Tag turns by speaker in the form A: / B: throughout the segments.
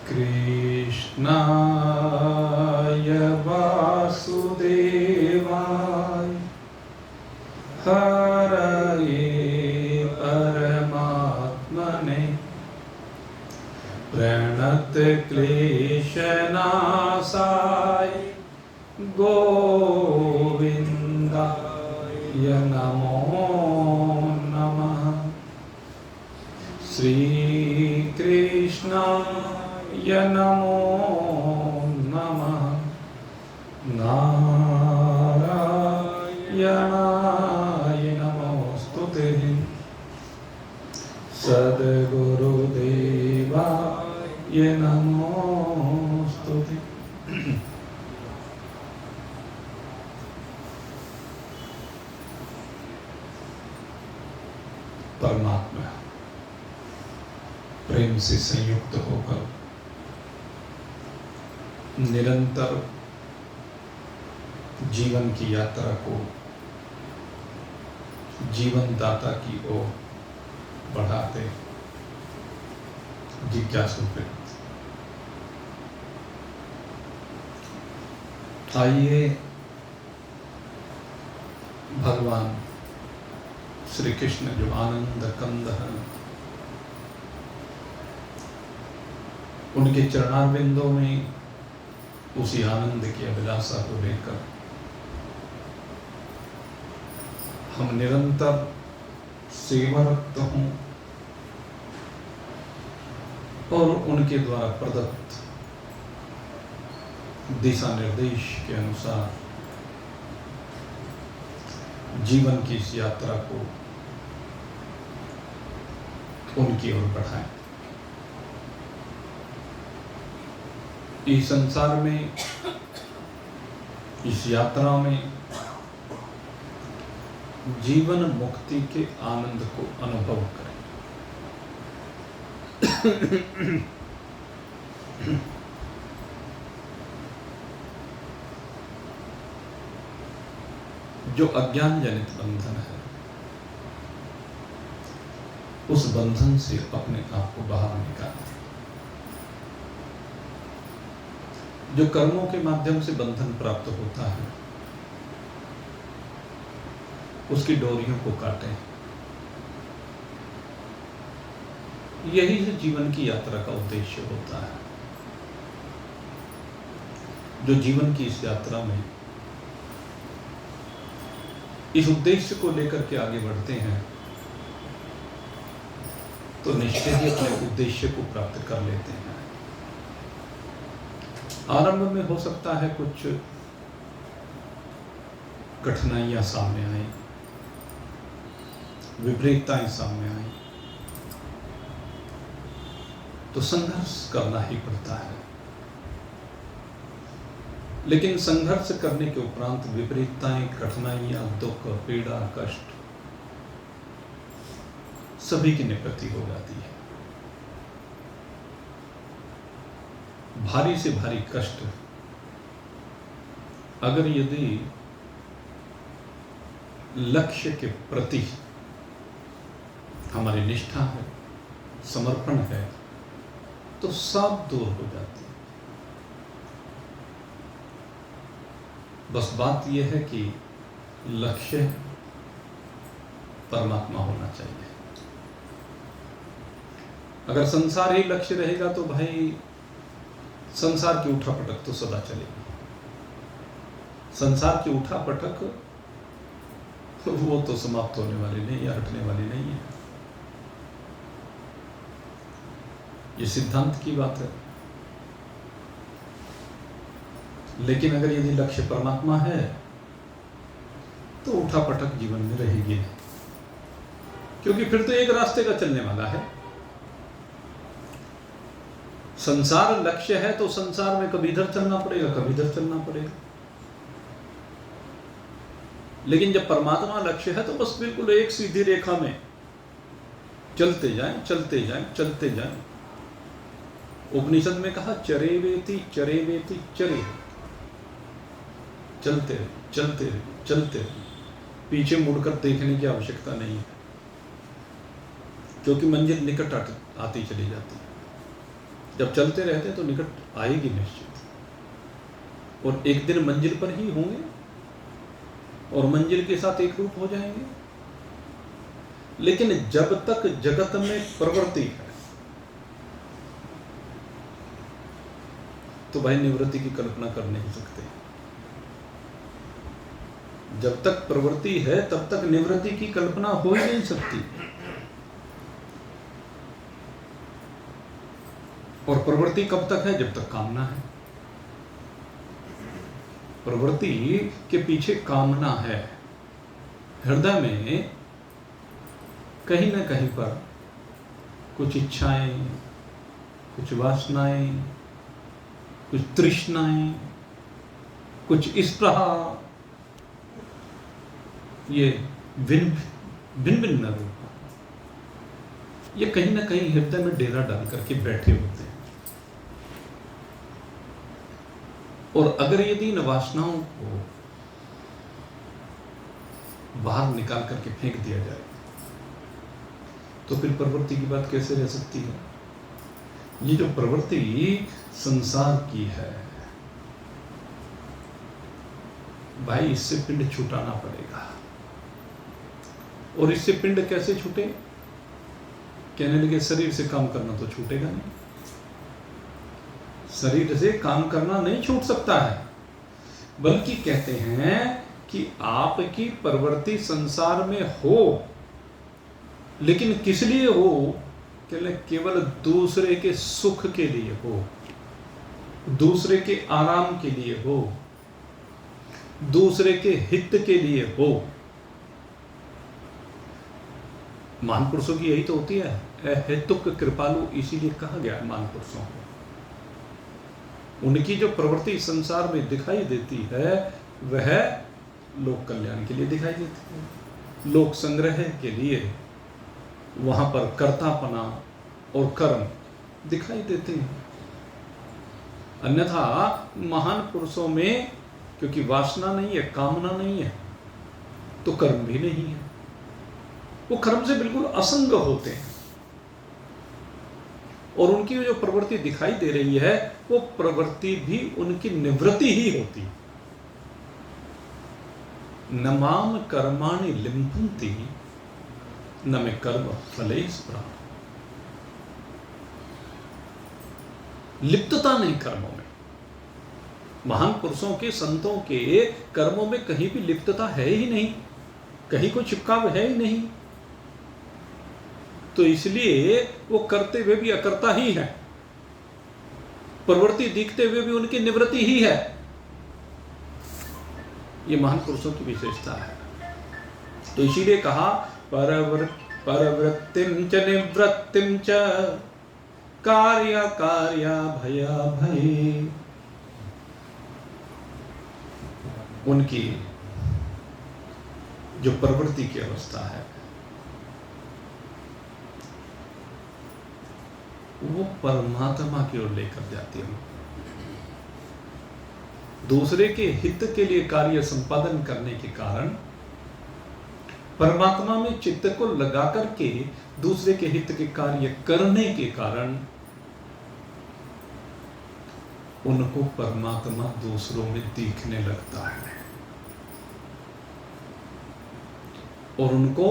A: कृष्णाय वासुदेवाय हरये परमात्मने प्रणतक्लेशनाशाय गोविन्दाय नमो नमः। श्रीकृष्णाय नमो नमः। नारायणाय नमोस्तुते। सद्गुरुदेवाय नमोस्तुते। परमात्मा प्रेम से संयुक्त होकर निरंतर जीवन की यात्रा को जीवन दाता की ओर बढ़ाते जिज्ञासु वृत्त। आइए भगवान श्री कृष्ण जो आनंद कंद हैं, उनके चरणारविंदों में उसी आनंद की अभिलाषा को लेकर हम निरंतर सेवारत हों और उनके द्वारा प्रदत्त दिशा निर्देश के अनुसार जीवन की इस यात्रा को उनकी ओर बढ़ाएं। इस संसार में, इस यात्रा में जीवन मुक्ति के आनंद को अनुभव करें। जो अज्ञान जनित बंधन है, उस बंधन से अपने आप को बाहर निकालें। जो कर्मों के माध्यम से बंधन प्राप्त होता है, उसकी डोरियों को काटें। यही है जीवन की यात्रा का उद्देश्य होता है। जो जीवन की इस यात्रा में इस उद्देश्य को लेकर के आगे बढ़ते हैं, तो निश्चय ही अपने उद्देश्य को प्राप्त कर लेते हैं। आरंभ में हो सकता है कुछ कठिनाइयां सामने आए, विपरीतताएं सामने आई, तो संघर्ष करना ही पड़ता है। लेकिन संघर्ष करने के उपरांत विपरीतताएं, कठिनाइयां, दुख, पीड़ा, कष्ट सभी की निवृत्ति हो जाती है। भारी से भारी कष्ट अगर यदि लक्ष्य के प्रति हमारी निष्ठा है, समर्पण है, तो सब दूर हो जाती है। बस बात यह है कि लक्ष्य परमात्मा होना चाहिए। अगर संसार ही लक्ष्य रहेगा तो भाई संसार की उठापटक तो सदा चलेगी। संसार की उठापटक वो तो समाप्त होने वाली नहीं है, हटने वाली नहीं है। ये सिद्धांत की बात है। लेकिन अगर यदि लक्ष्य परमात्मा है तो उठापटक जीवन में रहेगी, क्योंकि फिर तो एक रास्ते का चलने वाला है। संसार लक्ष्य है तो संसार में कभी इधर चलना पड़ेगा, कभी इधर चलना पड़ेगा। लेकिन जब परमात्मा लक्ष्य है तो बस बिल्कुल एक सीधी रेखा में चलते जाएं, चलते जाएं, चलते जाएं। उपनिषद में कहा चरेवेति चरेवेति चरे, चलते रहे, चलते रहे, चलते रहे। पीछे मुड़कर देखने की आवश्यकता नहीं है, क्योंकि मंजिल निकट आती चली जाती है। जब चलते रहते हैं तो निकट आएगी निश्चित, और एक दिन मंजिल पर ही होंगे और मंजिल के साथ एक रूप हो जाएंगे। लेकिन जब तक जगत में प्रवृत्ति है तो भाई निवृत्ति की कल्पना कर नहीं सकते। जब तक प्रवृत्ति है तब तक निवृत्ति की कल्पना हो ही नहीं सकती। और प्रवृत्ति कब तक है? जब तक कामना है। प्रवृत्ति के पीछे कामना है। हृदय में कहीं ना कहीं पर कुछ इच्छाएं, कुछ वासनाएं, कुछ तृष्णाएं, कुछ स्पृहा, ये भिन्न भिन्न रूप, ये कहीं ना कहीं हृदय में डेरा डाल करके बैठे होते हैं। और अगर यदि इन वासनाओं को बाहर निकाल करके फेंक दिया जाए तो फिर प्रवृत्ति की बात कैसे रह सकती है? ये जो प्रवृत्ति संसार की है भाई, इससे पिंड छुटाना पड़ेगा। और इससे पिंड कैसे छूटे? कहने लगे शरीर से काम करना तो छूटेगा नहीं। शरीर से काम करना नहीं छूट सकता है, बल्कि कहते हैं कि आपकी प्रवृत्ति संसार में हो, लेकिन किस लिए हो? केवल दूसरे के सुख के लिए हो, दूसरे के आराम के लिए हो, दूसरे के हित के लिए हो। महान पुरुषों की यही तो होती है, अहेतुक कृपालु, इसीलिए कहा गया महान पुरुषों को। उनकी जो प्रवृत्ति संसार में दिखाई देती है वह लोक कल्याण के लिए दिखाई देती है, लोक संग्रह के लिए। वहां पर कर्तापना और कर्म दिखाई देते हैं। अन्यथा महान पुरुषों में क्योंकि वासना नहीं है, कामना नहीं है, तो कर्म भी नहीं है। वो कर्म से बिल्कुल असंग होते हैं। और उनकी जो प्रवृत्ति दिखाई दे रही है वो प्रवृत्ति भी उनकी निवृत्ति ही होती है। न माम कर्माणि लिम्पन्ति न मे कर्म फले स्पृहा। लिप्तता नहीं कर्मों में। महान पुरुषों के, संतों के कर्मों में कहीं भी लिप्तता है ही नहीं, कहीं कोई चिपकाव है ही नहीं। तो इसलिए वो करते हुए भी अकर्ता ही है, प्रवृत्ति दिखते हुए भी उनकी निवृत्ति ही है। ये महान पुरुषों की विशेषता है। तो इसीलिए कहा परवृत्तिम च निवृत्तिम च कार्य कार्य भया भय। उनकी जो प्रवृत्ति की अवस्था है वो परमात्मा की ओर लेकर जाती है। दूसरे के हित के लिए कार्य संपादन करने के कारण, परमात्मा में चित्त को लगा करके दूसरे के हित के कार्य करने के कारण उनको परमात्मा दूसरों में दिखने लगता है और उनको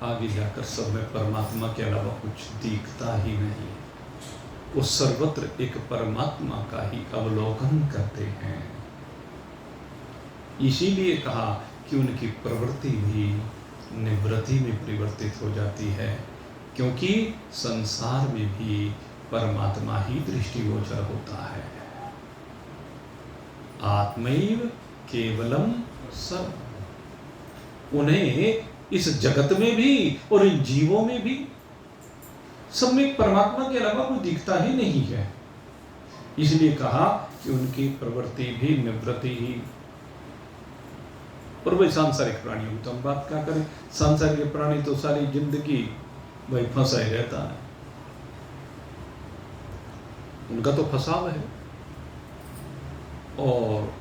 A: आगे जाकर सब में परमात्मा के अलावा कुछ दिखता ही नहीं। वो सर्वत्र एक परमात्मा का ही अवलोकन करते हैं। इसीलिए कहा कि उनकी प्रवृत्ति भी निवृत्ति में परिवर्तित हो जाती है, क्योंकि संसार में भी परमात्मा ही दृष्टिगोचर होता है। आत्मैव केवलम सब। उन्हें इस जगत में भी और इन जीवों में भी सब में परमात्मा के अलावा कोई दिखता ही नहीं है। इसलिए कहा कि उनकी प्रवृत्ति भी निवृत्ति ही। और वही सांसारिक प्राणियों की तो हम बात क्या करें। सांसारिक प्राणी तो सारी जिंदगी भाई फंसा ही रहता है, उनका तो फसाव है। और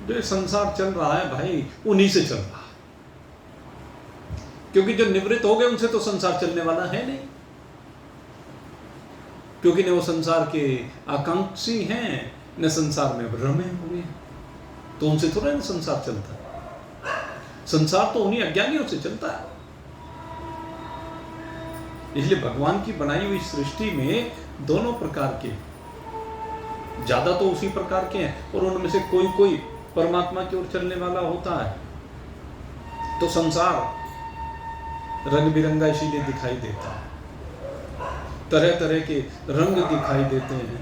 A: जो संसार चल रहा है भाई उन्हीं से चल रहा है, क्योंकि जो निवृत्त हो गए उनसे तो संसार चलने वाला है नहीं। क्योंकि न वो संसार के आकांक्षी हैं, न संसार में रमे हुए हैं, तो उनसे थोड़ा ना संसार चलता है। संसार तो उन्हीं अज्ञानियों से चलता है। इसलिए भगवान की बनाई हुई सृष्टि में दोनों प्रकार के, ज्यादा तो उसी प्रकार के हैं, और उनमें से कोई कोई परमात्मा की ओर चलने वाला होता है। तो संसार रंग बिरंगा इसीलिए दिखाई देता है, तरह तरह के रंग दिखाई देते हैं,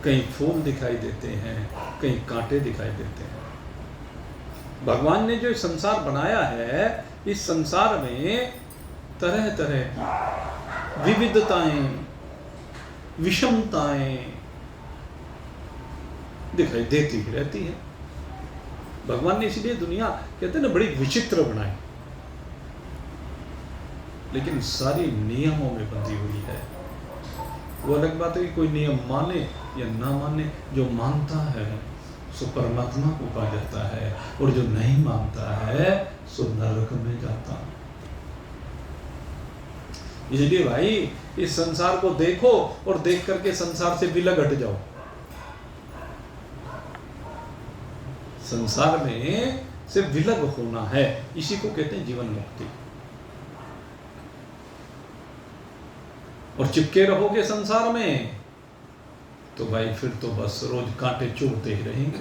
A: कहीं फूल दिखाई देते हैं, कहीं कांटे दिखाई देते हैं। भगवान ने जो संसार बनाया है, इस संसार में तरह तरह विविधताएं, विषमताएं दिखाई देती ही रहती है। भगवान ने इसलिए दुनिया कहते हैं ना बड़ी विचित्र बनाई, लेकिन सारी नियमों में बंधी हुई है। वो अलग बात है कि कोई नियम माने या ना माने, जो मानता है सो परमात्मा को पा जाता है, और जो नहीं मानता है सो नरक में जाता है। इसलिए भाई इस संसार को देखो और देख करके संसार से विलग हट जाओ। संसार में से विलग होना है, इसी को कहते हैं जीवन मुक्ति। और चिपके रहोगे संसार में तो भाई फिर तो बस रोज कांटे चुभते ही रहेंगे।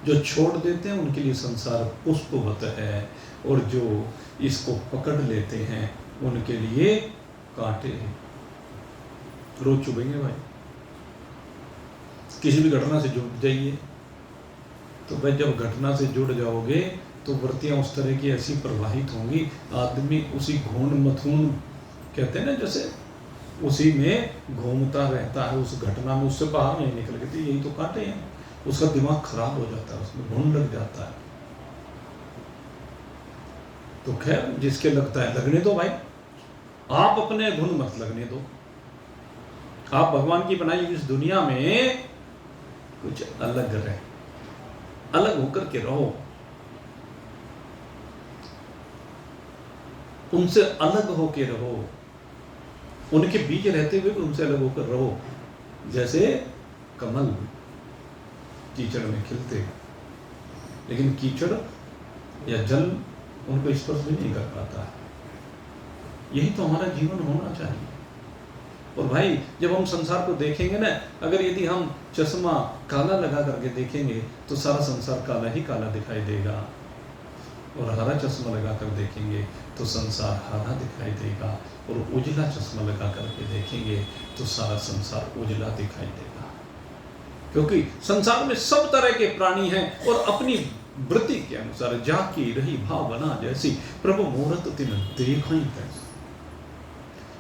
A: जो छोड़ देते हैं उनके लिए संसार पुष्पवत है, और जो इसको पकड़ लेते हैं उनके लिए कांटे रोज चुभेंगे। भाई किसी भी घटना से जुड़ जाइए, तो भाई जब घटना से जुड़ जाओगे तो वृत्तियां उस तरह की ऐसी प्रवाहित होंगी, आदमी उसी घूण मथून कहते हैं ना, जैसे उसी में घूमता रहता है, उस घटना में उससे बाहर नहीं निकल गए। यही तो कांटे हैं। उसका दिमाग खराब हो जाता है, उसमें घून लग जाता है। तो खैर जिसके लगता है लगने दो भाई, आप अपने घुन मत लगने दो। आप भगवान की बनाई इस दुनिया में कुछ अलग रहे, अलग होकर के रहो, उनसे अलग होकर रहो, उनके बीच रहते हुए भी उनसे अलग होकर रहो। जैसे कमल कीचड़ में खिलते, लेकिन कीचड़ या जल उनको स्पर्श भी नहीं कर पाता। यही तो हमारा जीवन होना चाहिए। और भाई जब हम संसार को देखेंगे ना, अगर यदि हम चश्मा काला लगा करके देखेंगे तो सारा संसार काला ही काला दिखाई देगा, और हरा चश्मा लगा कर देखेंगे तो संसार हरा दिखाई देगा, और उजला चश्मा लगा करके देखेंगे तो सारा संसार उजला दिखाई देगा। क्योंकि संसार में सब तरह के प्राणी हैं, और अपनी वृत्ति के अनुसार जाकी रही भावना जैसी प्रभु मूरत तिन देखा ही तैसी।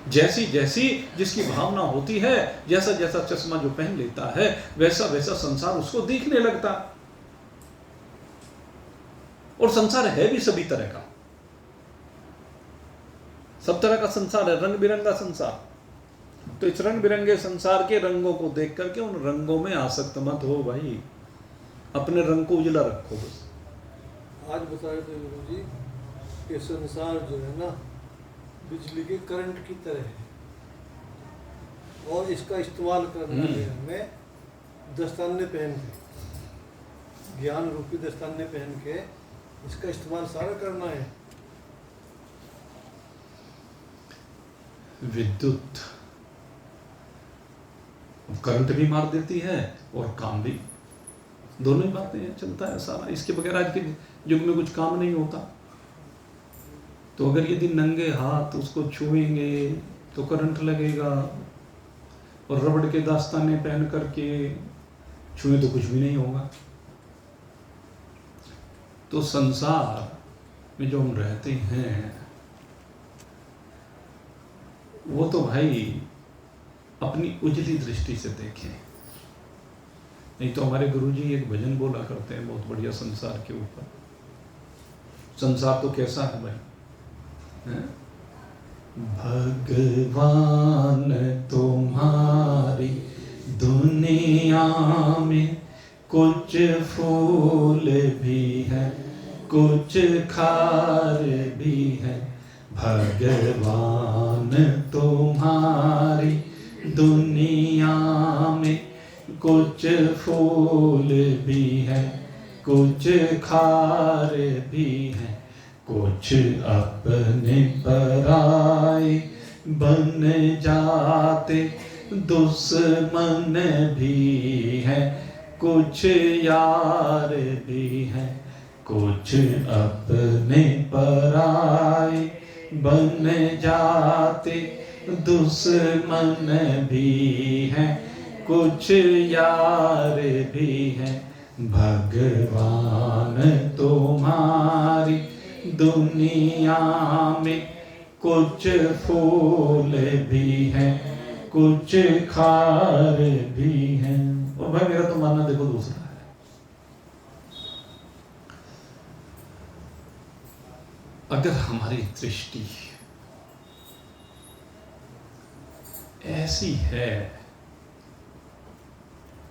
A: जैसी जैसी जिसकी भावना होती है, जैसा जैसा चश्मा जो पहन लेता है, वैसा वैसा संसार उसको दिखने लगता। और संसार है भी सभी तरह का, सब तरह का संसार है, रंग बिरंगा संसार। तो इस रंग बिरंगे संसार के रंगों को देख करके उन रंगों में आसक्त मत हो भाई, अपने रंग को उजला रखो बस।
B: आज बता रहे थे गुरु जी कि संसार जो है ना बिजली के करंट की तरह है, और इसका इस्तेमाल करना है हमें दस्ताने पहन के, ज्ञान रूपी दस्ताने पहन के इसका इस्तेमाल सारा करना है।
A: विद्युत करंट भी मार देती है और काम भी, दोनों ही बातें हैं, चलता है सारा। इसके बगैर आज के युग में कुछ काम नहीं होता। तो अगर यदि नंगे हाथ उसको छुएंगे तो करंट लगेगा, और रबड़ के दास्ताने पहन करके छुए तो कुछ भी नहीं होगा। तो संसार में जो हम रहते हैं वो तो भाई अपनी उजली दृष्टि से देखें। नहीं तो हमारे गुरुजी एक भजन बोला करते हैं बहुत बढ़िया संसार के ऊपर। संसार तो कैसा है भाई, है? भगवान तुम्हारी दुनिया में कुछ फूल भी है, कुछ खार भी है, भगवान तुम्हारी दुनिया में कुछ फूल भी है, कुछ खार भी है, कुछ अपने पराए बन जाते दुश्मन भी है, कुछ यार भी है, कुछ अपने पराए बन जाते दुश्मन भी है, कुछ यार भी है। भगवान तुम्हारी दुनिया में कुछ फूल भी है, कुछ खार भी है। और भाई मेरा तो मानना देखो दूसरा है। अगर हमारी दृष्टि ऐसी है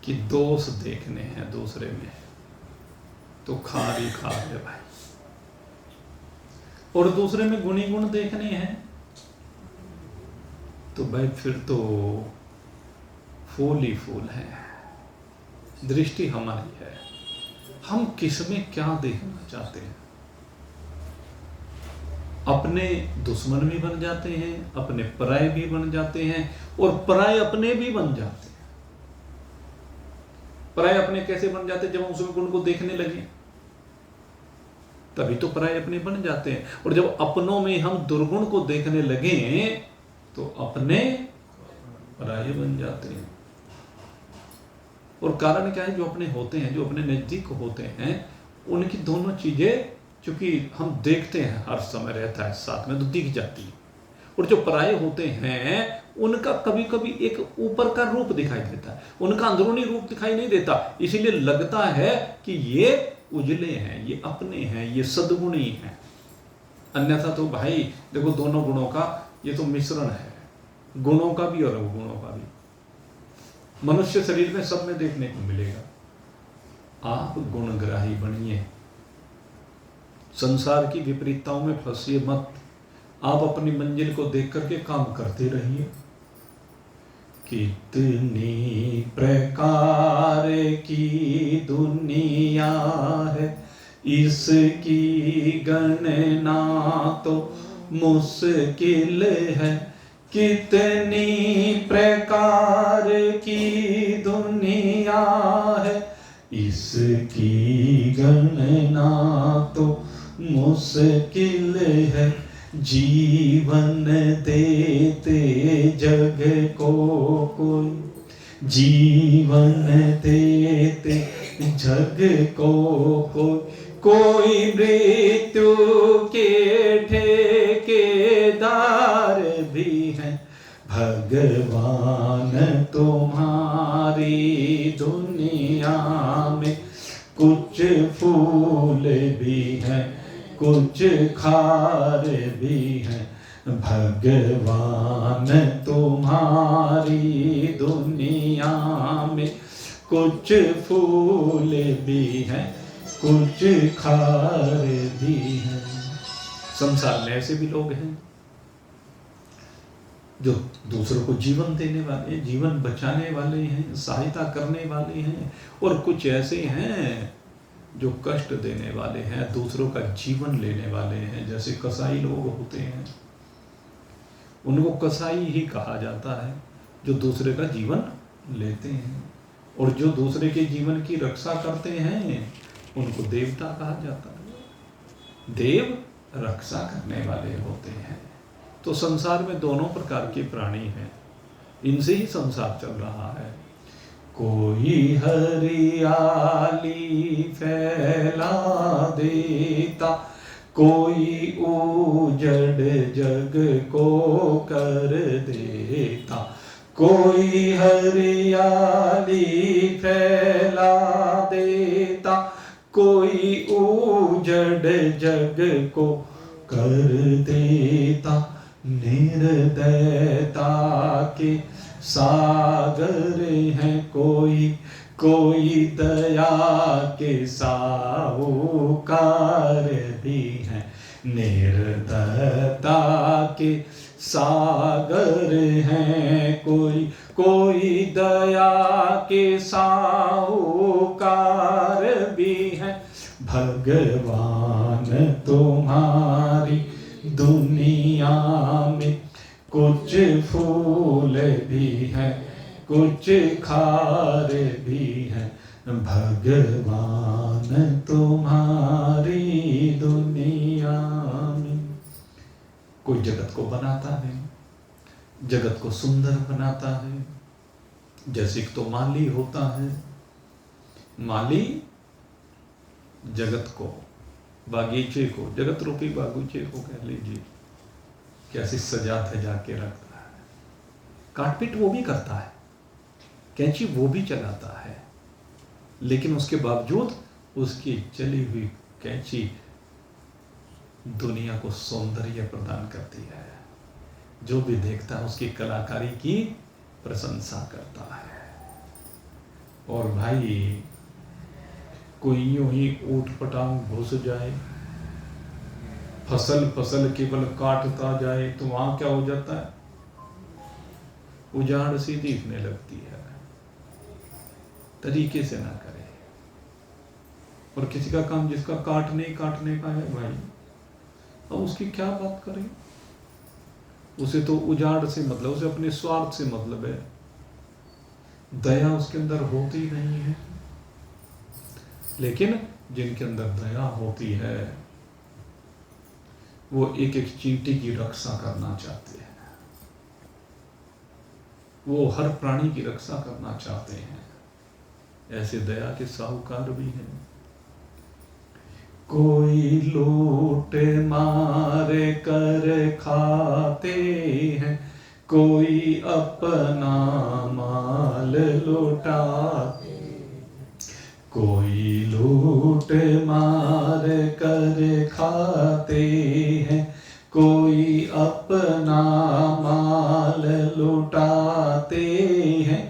A: कि दोष देखने हैं दूसरे में, तो खार ही खार है भाई। और दूसरे में गुण ही गुण देखने हैं तो भाई फिर तो फूल ही फूल है। दृष्टि हमारी है, हम किस में क्या देखना चाहते हैं। अपने दुश्मन भी बन जाते हैं, अपने पराये भी बन जाते हैं, और पराये अपने भी बन जाते हैं। पराये अपने कैसे बन जाते हैं? जब हम उसमें गुण को देखने लगे तभी तो पराये अपने बन जाते हैं। और जब अपनों में हम दुर्गुण को देखने लगे तो अपने पराये बन जाते हैं। और कारण क्या है? जो अपने होते हैं, जो अपने नजदीक होते हैं, उनकी दोनों चीजें चूंकि हम देखते हैं हर समय रहता है साथ में, तो दिख जाती है। और जो पराये होते हैं उनका कभी कभी एक ऊपर का रूप दिखाई देता है, उनका अंदरूनी रूप दिखाई नहीं देता। इसीलिए लगता है कि ये उजले हैं, ये अपने हैं, ये सद्गुणी हैं। अन्यथा तो भाई देखो, दोनों गुणों का ये तो मिश्रण है, गुणों का भी और अवगुणों का भी। मनुष्य शरीर में सब में देखने को मिलेगा। आप गुणग्राही बनिए, संसार की विपरीतताओं में फंसिए मत। आप अपनी मंजिल को देख करके काम करते रहिए। कितनी प्रकार की दुनिया है, इसकी गणना तो मुश्किल है। कितनी प्रकार की दुनिया है, इसकी गणना तो मुश्किल है। जीवन देते जग को कोई, जीवन देते जग को कोई मृत्यु के ठेकेदार भी है। भगवान तुम्हारी दुनिया में कुछ फूल भी है, कुछ खार भी है। भगवान तुम्हारी दुनिया में कुछ फूल भी है, कुछ खार भी है। संसार में ऐसे भी लोग हैं जो दूसरों को जीवन देने वाले, जीवन बचाने वाले हैं, सहायता करने वाले हैं। और कुछ ऐसे हैं जो कष्ट देने वाले हैं, दूसरों का जीवन लेने वाले हैं। जैसे कसाई लोग होते हैं, उनको कसाई ही कहा जाता है, जो दूसरे का जीवन लेते हैं। और जो दूसरे के जीवन की रक्षा करते हैं उनको देवता कहा जाता है। देव रक्षा करने वाले होते हैं। तो संसार में दोनों प्रकार के प्राणी हैं, इनसे ही संसार चल रहा है। कोई हरियाली फैला देता, कोई उजड़ जग को कर देता। कोई हरियाली फैला देता, कोई उजड़ जग को कर देता। निर्दयता के सागर हैं कोई, कोई दया के साहूकार भी हैं। निर्दयता के सागर हैं, कोई कोई दया के साहूकार भी हैं। भगवान तुम्हारी दुनिया में कुछ फूल भी हैं, कुछ खार भी हैं। भगवान तुम्हारी दुनिया में। कोई जगत को बनाता है, जगत को सुंदर बनाता है। जैसे कि तो माली होता है, माली जगत को, बागीचे को, जगत रूपी बागीचे को कह लीजिए, कैसे सजा धजा के रखता है। काटपीट वो भी करता है, कैंची वो भी चलाता है, लेकिन उसके बावजूद उसकी चली हुई कैंची दुनिया को सौंदर्य प्रदान करती है। जो भी देखता है उसकी कलाकारी की प्रशंसा करता है। और भाई कोई यूं ही ऊट पटांग घुस जाए, फसल केवल काटता जाए, तो वहां क्या हो जाता है? उजाड़ सी दिखने लगती है। तरीके से ना करे। और किसी का काम जिसका काटने का है भाई, अब उसकी क्या बात करें? उसे तो उजाड़ से मतलब, उसे अपने स्वार्थ से मतलब है। दया उसके अंदर होती नहीं है। लेकिन जिनके अंदर दया होती है वो एक एक चींटी की रक्षा करना चाहते हैं, वो हर प्राणी की रक्षा करना चाहते हैं। ऐसे दया के साहूकार भी हैं। कोई लूट मार कर खाते हैं, कोई अपना माल लुटाते, कोई लूट मार कर खाते हैं, कोई अपना माल लुटाते हैं,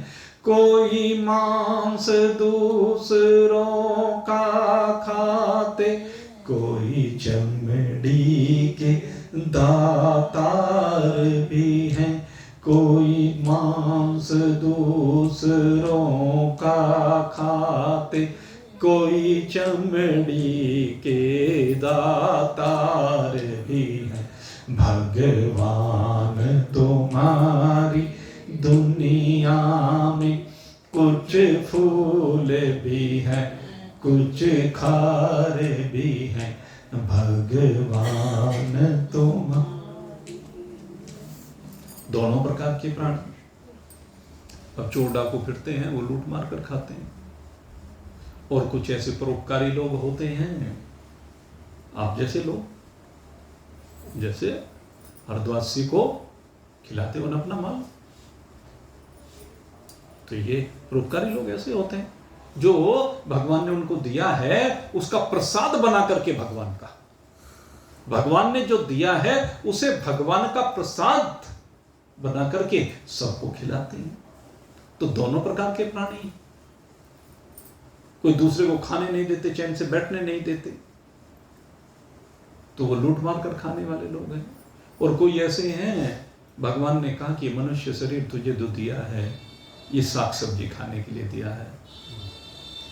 A: कोई मांस दूसरों का खाते, कोई चमड़ी के दातार भी हैं, कोई मांस दूसरों का खाते, कोई चमड़ी के दातार भी हैं। भगवान तुम्हारी दुनिया में कुछ फूल भी हैं, कुछ खार भी हैं। भगवान तुम दोनों प्रकार के प्राणी। अब चोर डाकू फिरते हैं, वो लूट मार कर खाते हैं। और कुछ ऐसे परोपकारी लोग होते हैं, आप जैसे लोग, जैसे हरद्वासी को खिलाते हो अपना माल। तो ये परोपकारी लोग ऐसे होते हैं जो भगवान ने उनको दिया है उसका प्रसाद बना करके, भगवान ने जो दिया है उसे भगवान का प्रसाद बना करके सबको खिलाते हैं। तो दोनों प्रकार के प्राणी, कोई दूसरे को खाने नहीं देते, चैन से बैठने नहीं देते, तो वो लूट मार कर खाने वाले लोग हैं। और कोई ऐसे हैं, भगवान ने कहा कि मनुष्य शरीर तुझे जो दिया है ये साग सब्जी खाने के लिए दिया है,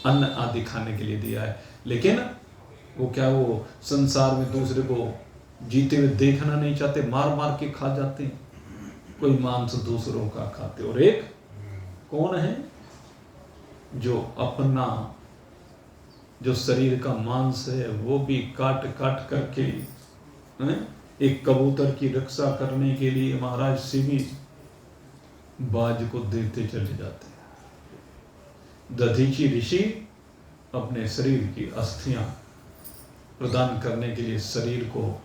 A: अन्न आदि खाने के लिए दिया है, लेकिन वो क्या, वो संसार में दूसरे को जीते हुए देखना नहीं चाहते, मार मार के खा जाते हैं। कोई मांस दूसरों का खाते। और एक कौन है जो अपना जो शरीर का मांस है वो भी काट काट करके एक कबूतर की रक्षा करने के लिए महाराज सिमी बाज को देते चले जाते हैं। दधीची ऋषि अपने शरीर की अस्थियां प्रदान करने के लिए शरीर को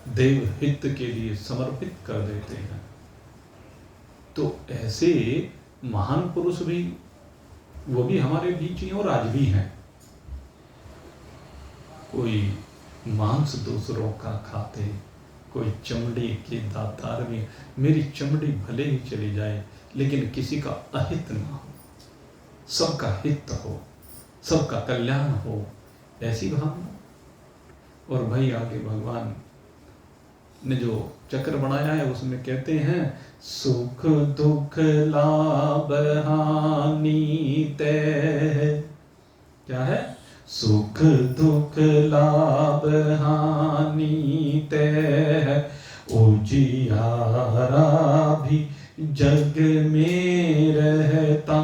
A: देव हित के लिए समर्पित कर देते हैं। तो ऐसे महान पुरुष भी, वो भी हमारे बीच ही और आज भी हैं। कोई मांस दूसरों का खाते, कोई चमड़ी के दातार भी। मेरी चमड़ी भले ही चली जाए लेकिन किसी का अहित ना हो, सबका हित हो, सबका कल्याण हो, ऐसी भावना। और भाई आगे भगवान ने जो चक्र बनाया है उसमें कहते हैं सुख दुख लाभ हानि तय। क्या है? सुख दुख लाभ हानि तय, उजियारा भी जग में रहता,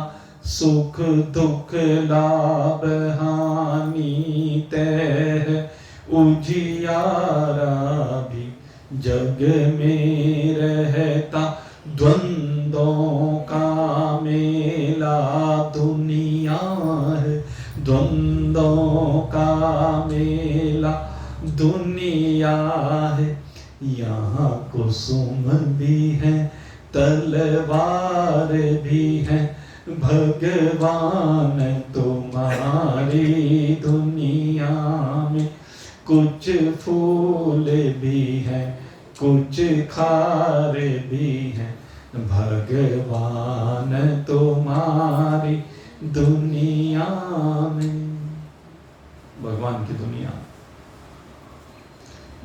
A: सुख दुख लाभ हानि तय, उजियारा भी जग में रहता, द्वंद्वों का मेला दुनिया है, द्वंद्वों का मेला दुनिया है, यहाँ कुसुम भी है तलवार भी है, भगवान तुम्हारी दुनिया में, कुछ फूल भी है कुछ खार भी है, भगवान तुम्हारी दुनिया में। भगवान की दुनिया।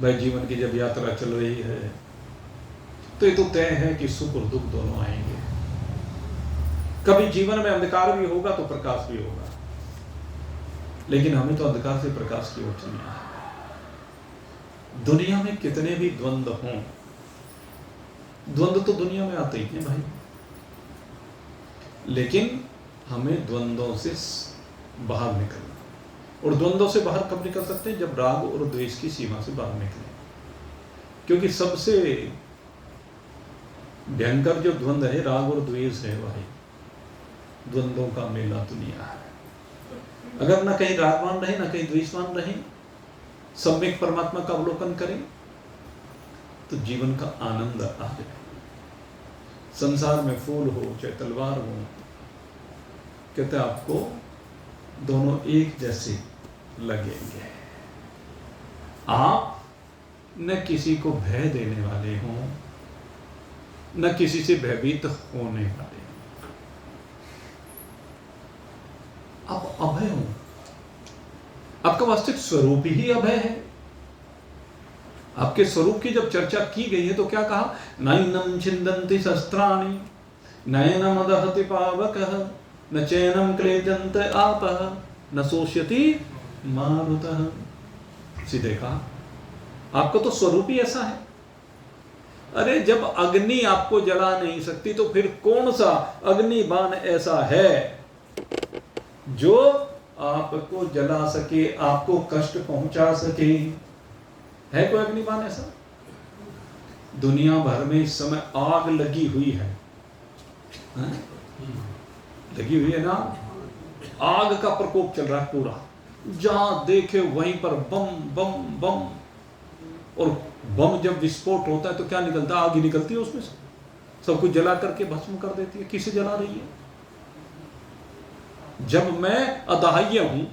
A: भाई जीवन की जब यात्रा चल रही है तो ये तो तय है कि सुख और दुख दोनों आएंगे। कभी जीवन में अंधकार भी होगा तो प्रकाश भी होगा, लेकिन हमें तो अंधकार से प्रकाश की ओर चलना है। दुनिया में कितने भी द्वंद्व हों, द्वंद्व तो दुनिया में आते ही हैं भाई, लेकिन हमें द्वंद्वों से बाहर निकलना। और द्वंद्वों से बाहर कब निकल सकते हैं? जब राग और द्वेष की सीमा से बाहर निकले। क्योंकि सबसे भयंकर जो द्वंद्व है राग और द्वेष है भाई। द्वंद्वों का मेला दुनिया है। अगर ना कहीं रागवान रहे ना कहीं द्वेषवान रहे, सम्यक परमात्मा का अवलोकन करें तो जीवन का आनंद आ जाए। संसार में फूल हो चाहे तलवार हो, कहते आपको दोनों एक जैसे लगेंगे। आप न किसी को भय देने वाले हो न किसी से भयभीत होने वाले हो, आप अभय हो। आपका वास्तविक स्वरूप ही अभय है। आपके स्वरूप की जब चर्चा की गई है तो क्या कहा? नैनम छिन्दन्ति शस्त्राणि नयनम दहति पावकः न चैनम क्लेदन्त आपः न शोष्यति मारुतः। सीधे कहा आपका तो स्वरूप ही ऐसा है। अरे जब अग्नि आपको जला नहीं सकती तो फिर कौन सा अग्निबाण ऐसा है जो आपको जला सके, आपको कष्ट पहुंचा सके? है कोई अग्निबाण ऐसा? दुनिया भर में इस समय आग लगी हुई है, लगी हुई है ना। आग का प्रकोप चल रहा है पूरा, जहां देखे वहीं पर बम बम बम। और बम जब विस्फोट होता है तो क्या निकलता है? आग ही निकलती है उसमें से, सब कुछ जला करके भस्म कर देती है। किसे जला रही है? जब मैं अदाह्य हूं,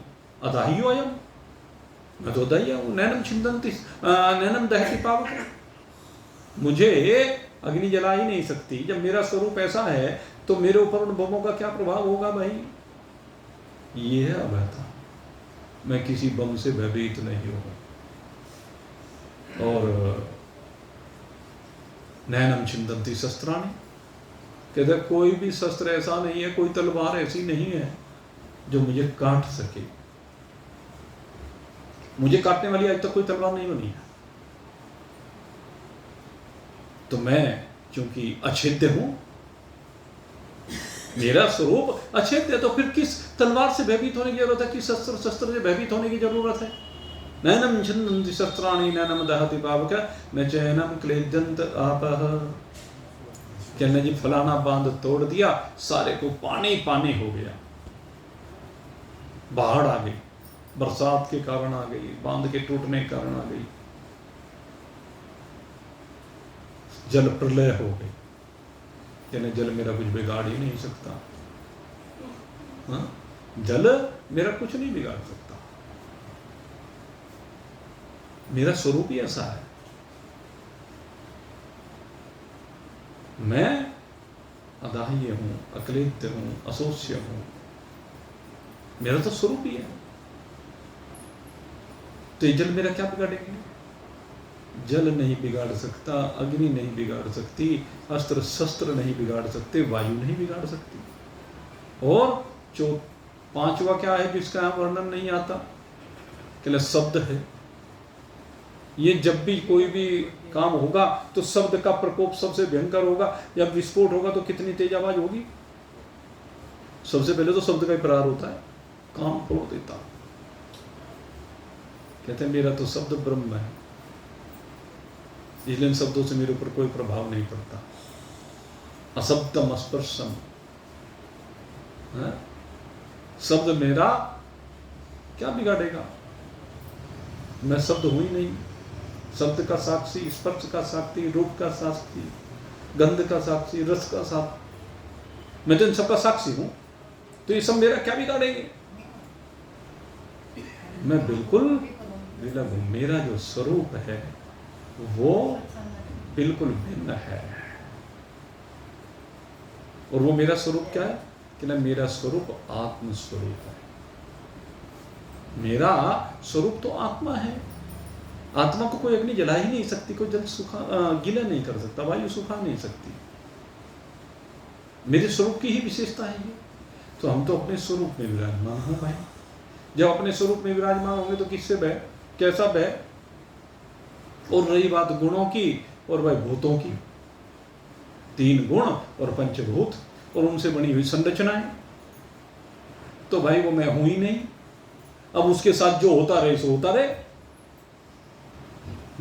A: अदाह्यो अयम, मैं तो अदाह्य हूं। नैनम छिन्दन्ति नैनम दहति पावकः, मुझे अग्नि जला ही नहीं सकती। जब मेरा स्वरूप ऐसा है तो मेरे ऊपर उन बमों का क्या प्रभाव होगा भाई? ये है अभयता। मैं किसी बम से भयभीत नहीं हूं। और नैनम छिन्दन्ति शस्त्राणि, कहते कोई भी शस्त्र ऐसा नहीं है, कोई तलवार ऐसी नहीं है जो मुझे काट सके। मुझे काटने वाली आज तक कोई तलवार नहीं बनी है। तो मैं चूंकि अछेद्य हूं, मेरा स्वरूप अछेद्य, तो फिर किस तलवार से भयभीत होने की जरूरत है? किस शस्त्र से भयभीत होने की जरूरत है? नैनम छिन्दन्ति शस्त्राणि नैनम दहति पावकः न चैनम क्लेद्यन्त आपः। कहना जी फलाना बांध तोड़ दिया, सारे को पानी पानी हो गया, बाढ़ आ गई, बरसात के कारण आ गई, बांध के टूटने के कारण आ गई, जल प्रलय हो गई। कहने जल मेरा कुछ बिगाड़ ही नहीं सकता। हाँ? जल मेरा कुछ नहीं बिगाड़ सकता। मेरा स्वरूप ही ऐसा है। मैं अदाह्य हूं, अक्लेद्य हूं, अशोष्य हूं। मेरा तो स्वरूप ही है। तो ये जल मेरा क्या बिगाड़ेंगे? जल नहीं बिगाड़ सकता, अग्नि नहीं बिगाड़ सकती, अस्त्र शस्त्र नहीं बिगाड़ सकते, वायु नहीं बिगाड़ सकती। और जो पांचवा क्या है जिसका यहाँ वर्णन नहीं आता, क्या शब्द है। ये जब भी कोई भी काम होगा तो शब्द का प्रकोप सबसे भयंकर होगा। जब विस्फोट होगा तो कितनी तेज आवाज होगी। सबसे पहले तो शब्द का ही प्रहार होता है, काम फोड़ देता। कहते हैं मेरा तो शब्द ब्रह्म है, इसलिए इन शब्दों से मेरे ऊपर कोई प्रभाव नहीं पड़ता। अशब्दम स्पर्शम, शब्द मेरा क्या बिगाड़ेगा, मैं शब्द हूं ही नहीं। शब्द का साक्षी, स्पर्श का साक्षी, रूप का साक्षी, गंध का साक्षी, रस का साक्षी, मैं तो इन सबका साक्षी हूं। तो ये सब मेरा क्या बिगाड़ेंगे। मैं बिल्कुल विलग हूं। मेरा जो स्वरूप है वो बिल्कुल भिन्न है। और वो मेरा स्वरूप क्या है कि ना, मेरा स्वरूप आत्म स्वरूप है। मेरा स्वरूप तो आत्मा है। आत्मा को कोई अग्नि जला ही नहीं सकती, कोई जल सुखा गीला नहीं कर सकता, वायु सुखा नहीं सकती। मेरे स्वरूप की ही विशेषता है ये। तो हम तो अपने स्वरूप में विराजमान हैं भाई। जब अपने स्वरूप में विराजमान होंगे तो किससे बह, कैसा बह। और रही बात गुणों की और भाई भूतों की, 3 गुण और पंचभूत और उनसे बनी हुई संरचनाएं, तो भाई वो मैं हूं ही नहीं। अब उसके साथ जो होता रहे सो होता रहे।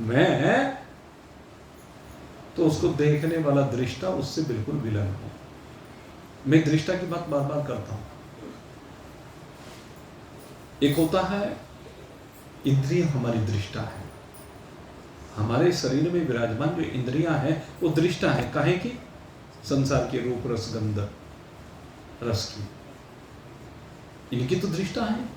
A: मैं तो उसको देखने वाला दृष्टा उससे बिल्कुल विलग हूं। मैं दृष्टा की बात बार बार करता हूं। एक होता है इंद्रिय, हमारी दृष्टा है। हमारे शरीर में विराजमान जो इंद्रियां हैं वो दृष्टा है। काहे की? संसार के रूप रस गंध रस की, इनकी तो दृष्टा है।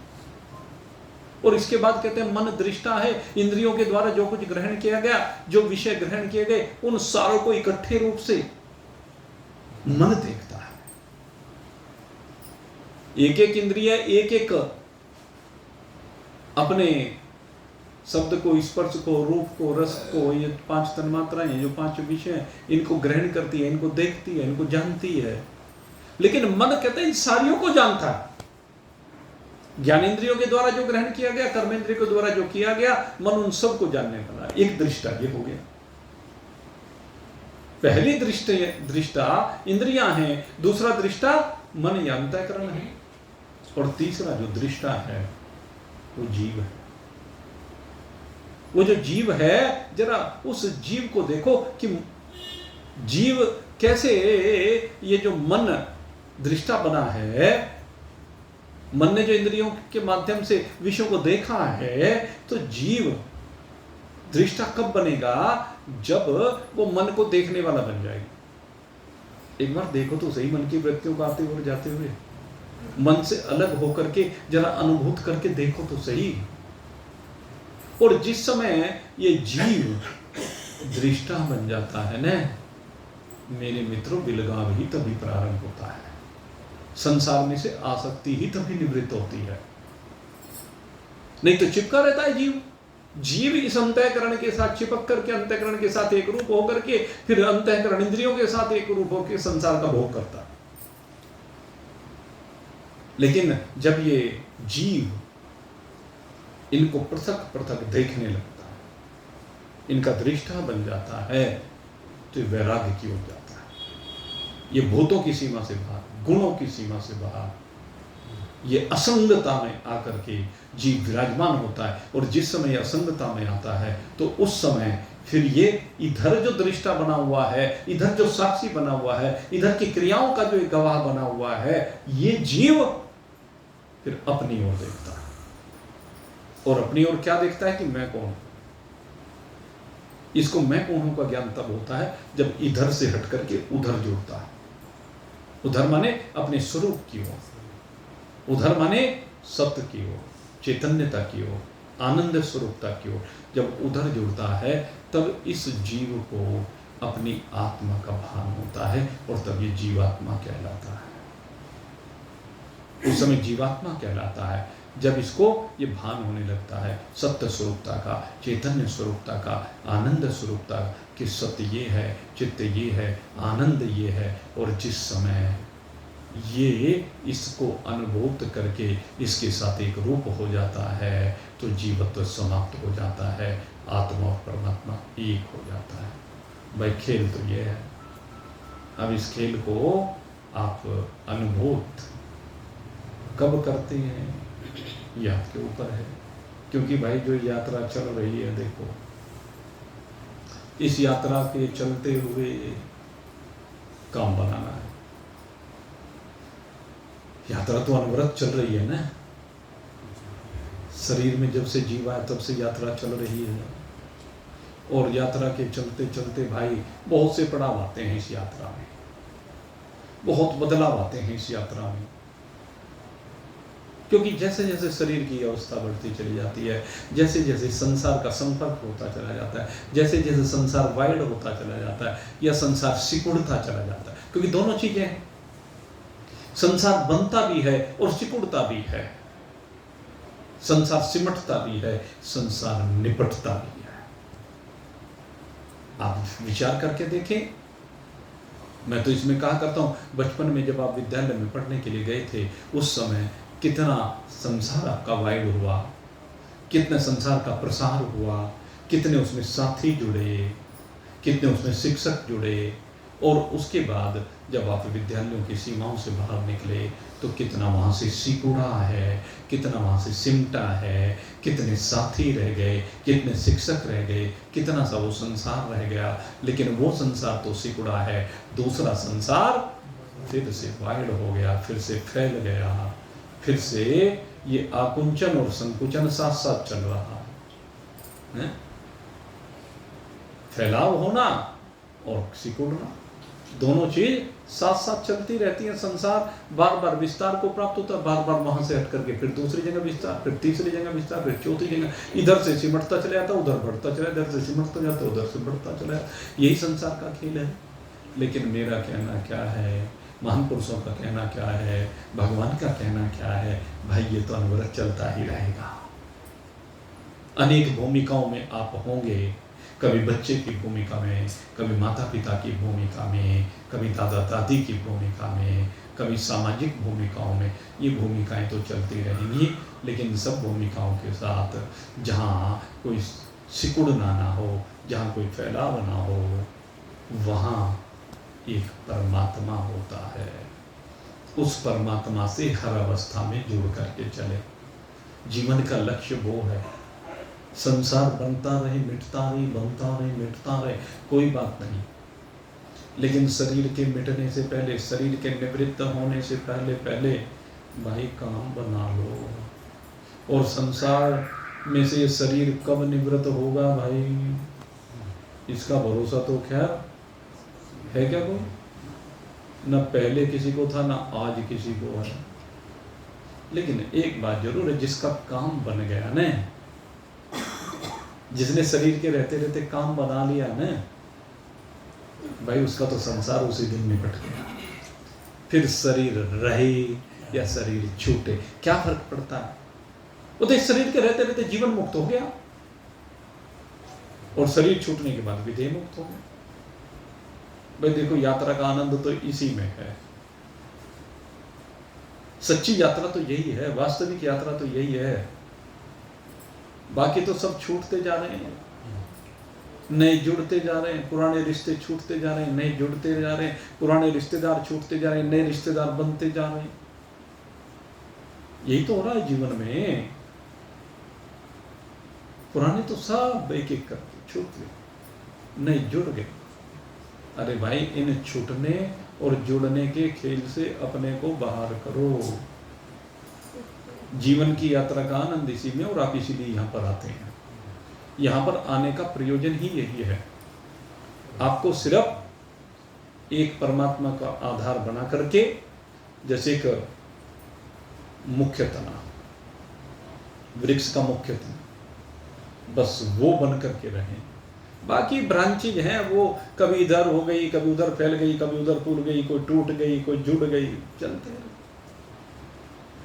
A: और इसके बाद कहते हैं मन दृष्टा है। इंद्रियों के द्वारा जो कुछ ग्रहण किया गया, जो विषय ग्रहण किए गए, उन सारों को इकट्ठे रूप से मन देखता है। एक एक इंद्रिय एक एक अपने शब्द को, स्पर्श को, रूप को, रस को, ये 5 तन्मात्राएं हैं, जो 5 विषय, इनको ग्रहण करती है, इनको देखती है, इनको जानती है। लेकिन मन कहते हैं इन सारियों को जानता है। ज्ञानेंद्रियों के द्वारा जो ग्रहण किया गया, कर्मेंद्रियों के द्वारा जो किया गया, मन उन सब को जानने वाला। एक दृष्टा ये हो गया। पहली दृष्टा इंद्रियां हैं, दूसरा दृष्टा मन या अंतःकरण है, और तीसरा जो दृष्टा है वो जीव है। वो जो जीव है, जरा उस जीव को देखो कि जीव कैसे, ये जो मन दृष्टा बना है, मन ने जो इंद्रियों के माध्यम से विषयों को देखा है, तो जीव दृष्टा कब बनेगा? जब वो मन को देखने वाला बन जाएगा। एक बार देखो तो सही मन की वृत्तियों को आते हुए जाते हुए, मन से अलग होकर के जरा अनुभूत करके देखो तो सही। और जिस समय ये जीव दृष्टा बन जाता है ना, मेरे मित्रों, विलगाव ही तभी प्रारंभ होता है। संसार में से आसक्ति ही तभी निवृत्त होती है। नहीं तो चिपका रहता है जीव। जीव इस अंतःकरण के साथ चिपक करके, अंतःकरण के साथ एक रूप होकर के, फिर अंतःकरण इंद्रियों के साथ एक रूप होकर संसार का भोग करता है। लेकिन जब ये जीव इनको पृथक पृथक देखने लगता है, इनका दृष्टा बन जाता है, तो वैराग्य की ओर जाता है। ये भूतों की सीमा से बाहर, गुणों की सीमा से बाहर, ये असंगता में आकर के जीव विराजमान होता है। और जिस समय असंगता में आता है, तो उस समय फिर ये इधर जो दृष्टा बना हुआ है, इधर जो साक्षी बना हुआ है, इधर की क्रियाओं का जो एक गवाह बना हुआ है, ये जीव फिर अपनी ओर देखता है। और अपनी ओर क्या देखता है कि मैं कौन हूं। इसको मैं कौन हूं का ज्ञान तब होता है जब इधर से हट करके उधर जुड़ता है। उधर माने अपने स्वरूप की ओर, उधर माने सत्य की ओर, चैतन्यता की ओर, आनंद स्वरूपता की ओर। जब उधर जुड़ता है तब इस जीव को अपनी आत्मा का भान होता है, और तब ये जीवात्मा कहलाता है। उस समय जीवात्मा कहलाता है। जब इसको ये भान होने लगता है सत्य स्वरूपता का, चैतन्य स्वरूपता का, आनंद स्वरूपता कि सत्य ये है, चित्त ये है, आनंद ये है, और जिस समय ये इसको अनुभूत करके इसके साथ एक रूप हो जाता है तो जीवत्व समाप्त हो जाता है, आत्मा और परमात्मा एक हो जाता है। भाई खेल तो ये है। अब इस खेल को आप अनुभूत कब करते हैं ये आपके ऊपर है, क्योंकि भाई जो यात्रा चल रही है, देखो इस यात्रा के चलते हुए काम बनाना है। यात्रा तो अनवरत चल रही है ना, शरीर में जब से जीव आया तब से यात्रा चल रही है, और यात्रा के चलते चलते भाई बहुत से पड़ाव आते हैं इस यात्रा में, बहुत बदलाव आते हैं इस यात्रा में, क्योंकि जैसे जैसे शरीर की अवस्था बढ़ती चली जाती है, जैसे जैसे संसार का संपर्क होता चला जाता है, जैसे जैसे संसार वाइड होता चला जाता है या संसार सिकुड़ता चला जाता है, क्योंकि दोनों चीजें हैं, संसार बनता भी है और सिकुड़ता भी है, संसार सिमटता भी है, संसार निपटता भी है। आप विचार करके देखें। मैं तो इसमें कहा करता हूं, बचपन में जब आप विद्यालय में पढ़ने के लिए गए थे उस समय कितना संसार आपका वाइड हुआ, कितने संसार का प्रसार हुआ, कितने उसमें साथी जुड़े, कितने उसमें शिक्षक जुड़े, और उसके बाद जब आप विद्यालयों की सीमाओं से बाहर निकले तो कितना वहाँ से सिकुड़ा है, कितना वहाँ से सिमटा है, कितने साथी रह गए, कितने शिक्षक रह गए, कितना सा वो संसार रह गया, लेकिन वो संसार तो सिकुड़ा है, दूसरा संसार फिर से वाइड हो गया, फिर से फैल गया, फिर से ये आकुंचन और संकुचन साथ साथ चल रहा है। फैलाव होना और सिकुड़ना, दोनों चीज साथ साथ चलती रहती है। संसार बार बार विस्तार को प्राप्त होता है, बार बार वहां से हट करके फिर दूसरी जगह विस्तार, फिर तीसरी जगह विस्तार, फिर चौथी जगह, इधर से सिमटता चला जाता, उधर बढ़ता चला, इधर से सिमटता जाता, उधर से बढ़ता चला जाता। यही संसार का खेल है। लेकिन मेरा कहना क्या है, महान पुरुषों का कहना क्या है, भगवान का कहना क्या है, भाई ये तो अनवरत चलता ही रहेगा। अनेक भूमिकाओं में आप होंगे, कभी बच्चे की भूमिका में, कभी माता पिता की भूमिका में, कभी दादा दादी की भूमिका में, कभी सामाजिक भूमिकाओं में। ये भूमिकाएं तो चलती रहेंगी, लेकिन सब भूमिकाओं के साथ जहाँ कोई सिकुड़ना ना हो, जहाँ कोई फैलाव ना हो, वहाँ एक परमात्मा होता है। उस परमात्मा से हर अवस्था में जुड़ करके चले। जीवन का लक्ष्य वो है। संसार बनता रहे, मिटता रहे, बनता रहे, मिटता रहे, कोई बात नहीं, लेकिन शरीर के मिटने से पहले, शरीर के निवृत्त होने से पहले पहले भाई काम बना लो। और संसार में से शरीर कब निवृत्त होगा भाई, इसका भरोसा तो खैर है क्या कोई? न पहले किसी को था, न आज किसी को है। लेकिन एक बात जरूर है, जिसका काम बन गया ना, जिसने शरीर के रहते रहते काम बना लिया ना भाई, उसका तो संसार उसी दिन निपट गया। फिर शरीर रहे या शरीर छूटे, क्या फर्क पड़ता है? वो तो इस शरीर के रहते रहते जीवन मुक्त हो गया, और शरीर छूटने के बाद भी देह मुक्त हो गया। भाई देखो, यात्रा का आनंद तो इसी में है। सच्ची यात्रा तो यही है, वास्तविक यात्रा तो यही है। बाकी तो सब छूटते जा रहे हैं, नए जुड़ते जा रहे हैं, पुराने रिश्ते छूटते जा रहे हैं, नए जुड़ते जा रहे हैं, पुराने रिश्तेदार छूटते जा रहे हैं, नए रिश्तेदार बनते जा रहे हैं। यही तो हो रहा है जीवन में। पुराने तो सब एक एक करके छूट गए, नए जुड़ गए। अरे भाई, इन छूटने और जुड़ने के खेल से अपने को बाहर करो। जीवन की यात्रा का आनंद इसी में, और आप इसीलिए यहाँ पर आते हैं। यहाँ पर आने का प्रयोजन ही यही है, आपको सिर्फ एक परमात्मा का आधार बना करके, जैसे एक मुख्य तना, वृक्ष का मुख्य तना, बस वो बन करके रहें। बाकी ब्रांचेज हैं, वो कभी इधर हो गई, कभी उधर फैल गई, कभी उधर फूल गई, कोई टूट गई, कोई जुड़ गई, चलते रहे।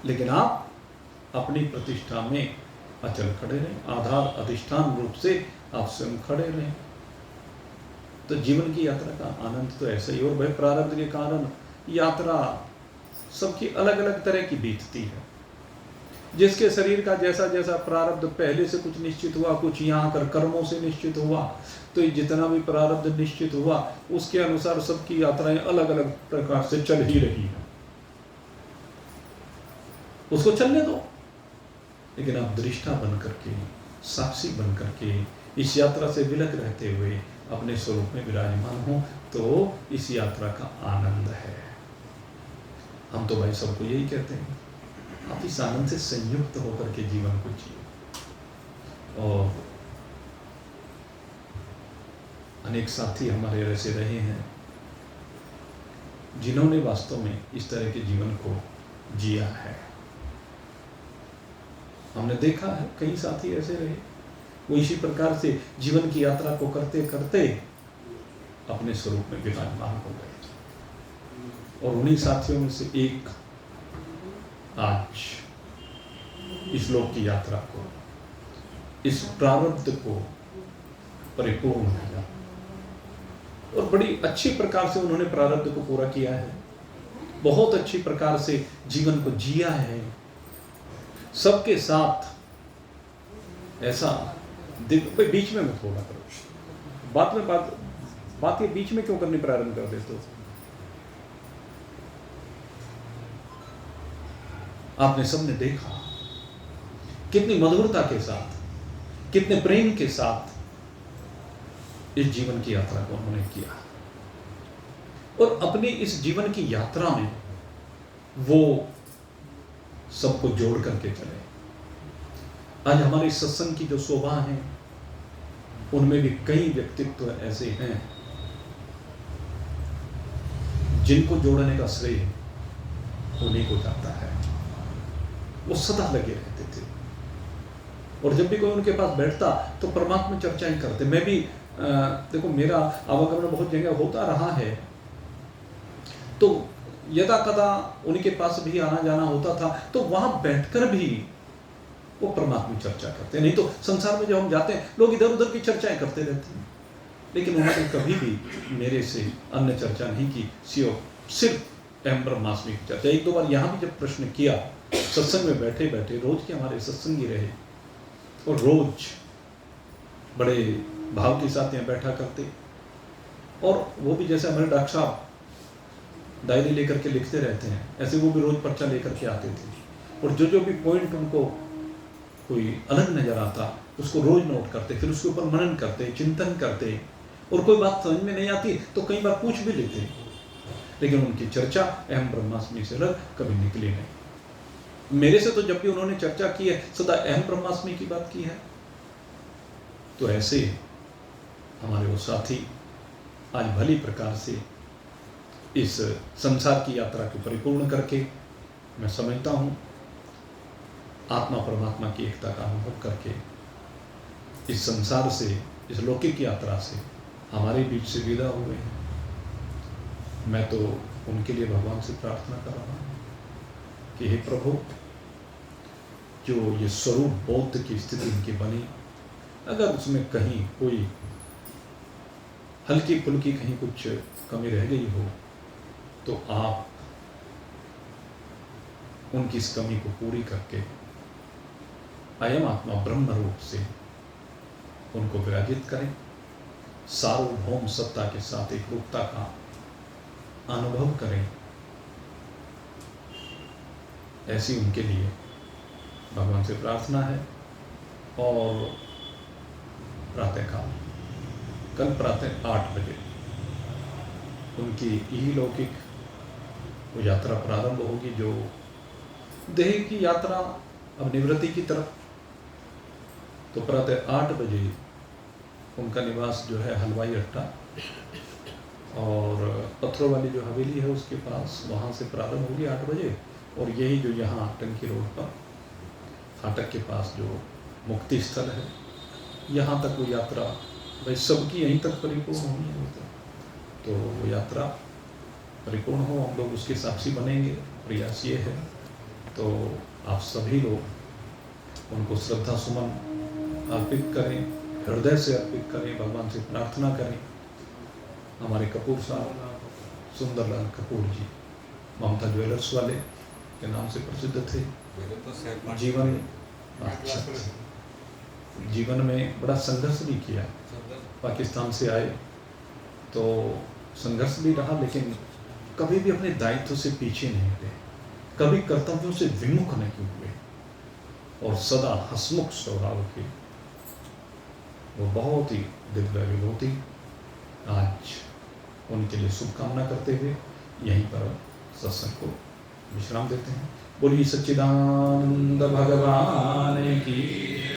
A: लेकिन आप अपनी प्रतिष्ठा में अचल खड़े रहें, आधार अधिष्ठान रूप से आप स्वयं खड़े रहें। तो जीवन की यात्रा का आनंद तो ऐसा ही। और भाई प्रारब्ध के कारण यात्रा सबकी अलग अलग तरह की बीतती है। जिसके शरीर का जैसा जैसा प्रारब्ध पहले से कुछ निश्चित हुआ, कुछ यहाँ कर कर्मों से निश्चित हुआ, तो ये जितना भी प्रारब्ध निश्चित हुआ उसके अनुसार सबकी यात्राएं अलग अलग प्रकार से चल ही रही है। उसको चलने दो, लेकिन आप दृष्टा बन करके, साक्षी बन करके इस यात्रा से विलग रहते हुए अपने स्वरूप में विराजमान हो, तो इस यात्रा का आनंद है। हम तो भाई सबको यही कहते हैं, आप इस आनंद से संयुक्त होकर के जीवन को जिए। और अनेक साथी हमारे ऐसे रहे हैं जिन्होंने वास्तव में इस तरह के जीवन को जिया है। हमने देखा है कई साथी ऐसे रहे, वो इसी प्रकार से जीवन की यात्रा को करते करते अपने स्वरूप में विराजमान हो गए। और उन्हीं साथियों में से एक आज इस लोक की यात्रा को, इस प्रारब्ध को परिपूर्ण किया और बड़ी अच्छी प्रकार से उन्होंने प्रारब्ध को पूरा किया है। बहुत अच्छी प्रकार से जीवन को जिया है, सबके साथ। ऐसा बीच में मत बोला करो, बात ये बीच में क्यों करनी प्रारंभ कर देते हो? आपने सबने देखा कितनी मधुरता के साथ, कितने प्रेम के साथ इस जीवन की यात्रा को उन्होंने किया। और अपनी इस जीवन की यात्रा में वो सबको जोड़ करके चले। आज हमारे सत्संग की जो शोभा है, उनमें भी कई व्यक्तित्व ऐसे हैं जिनको जोड़ने का श्रेय उन्हीं को जाता है। वो सदा लगे रहते थे और जब भी कोई उनके पास बैठता तो परमात्मा चर्चाएं करते। मैं भी देखो, मेरा आवागमन बहुत जगह होता रहा है, तो यदा कदा उनके पास भी आना जाना होता था, तो वहां बैठकर भी वो परमात्मा चर्चा करते। नहीं तो संसार में जब हम जाते हैं लोग इधर उधर की चर्चाएं करते रहते हैं, लेकिन उन्होंने कभी भी मेरे से अन्य चर्चा नहीं की, सिर्फ अहम ब्रह्मास्मि की चर्चा। एक दो बार यहाँ भी जब प्रश्न किया, सत्संग में बैठे बैठे, रोज के हमारे सत्संगी रहे और रोज बड़े भाव के साथ यहाँ बैठा करते, और वो भी जैसे हमारे डॉक्टर साहब डायरी लेकर के लिखते रहते हैं, ऐसे वो भी रोज पर्चा लेकर के आते थे। और जो जो भी पॉइंट उनको कोई अलग नजर आता उसको रोज नोट करते, फिर उसके ऊपर मनन करते, चिंतन करते। और कोई बात समझ में नहीं आती तो कई बार पूछ भी लेते, लेकिन उनकी चर्चा अहम ब्रह्मास्मि से अलग कभी निकली नहीं। मेरे से तो जब भी उन्होंने चर्चा की है सदा अहम ब्रह्मास्मि की बात की है। तो ऐसे हमारे वो साथी आज भली प्रकार से इस संसार की यात्रा को परिपूर्ण करके, मैं समझता हूँ आत्मा परमात्मा की एकता का अनुभव करके इस संसार से, इस लौकिक यात्रा से हमारे बीच से विदा हुए हैं। मैं तो उनके लिए भगवान से प्रार्थना कर रहा हूँ कि हे प्रभु, जो ये स्वरूप बोध की स्थिति इनकी बनी, अगर उसमें कहीं कोई हल्की फुल्की कहीं कुछ कमी रह गई हो, तो आप उनकी इस कमी को पूरी करके अयम आत्मा ब्रह्म रूप से उनको विराजित करें, सार्वभौम सत्ता के साथ एक रूपता का अनुभव करें। ऐसी उनके लिए भगवान से प्रार्थना है। और प्रातःकाल कल प्रातः 8 बजे उनकी इहलौकिक वो यात्रा प्रारंभ होगी, जो देह की यात्रा अब निवृत्ति की तरफ। तो प्रातः 8 बजे उनका निवास जो है हलवाई अड्डा और पत्थरों वाली जो हवेली है उसके पास, वहाँ से प्रारंभ होगी 8 बजे। और यही जो यहाँ टंकी रोड पर फाटक के पास जो मुक्ति स्थल है, यहाँ तक वो यात्रा भाई सबकी यहीं तक परिपूर्ण होनी है। तो वो यात्रा परिपूर्ण हो, हम लोग उसके साक्षी बनेंगे, प्रयास ये है। तो आप सभी लोग उनको श्रद्धा सुमन अर्पित करें, हृदय से अर्पित करें, भगवान से प्रार्थना करें। हमारे कपूर साहब सुंदरलाल कपूर जी ममता ज्वेलर्स वाले के नाम से प्रसिद्ध थे। जीवन में बड़ा संघर्ष भी किया। पाकिस्तान से आए तो संघर्ष भी रहा, लेकिन कभी भी अपने दायित्व से पीछे नहीं हुए, कभी कर्तव्यों से विमुख नहीं हुए और सदा हंसमुख स्वभाव के। वो बहुत ही दिव्य विभूति। आज उनके लिए शुभकामना करते हुए यहीं पर सत्संग को विश्राम देते हैं। बोलिए सच्चिदानंद भगवान की।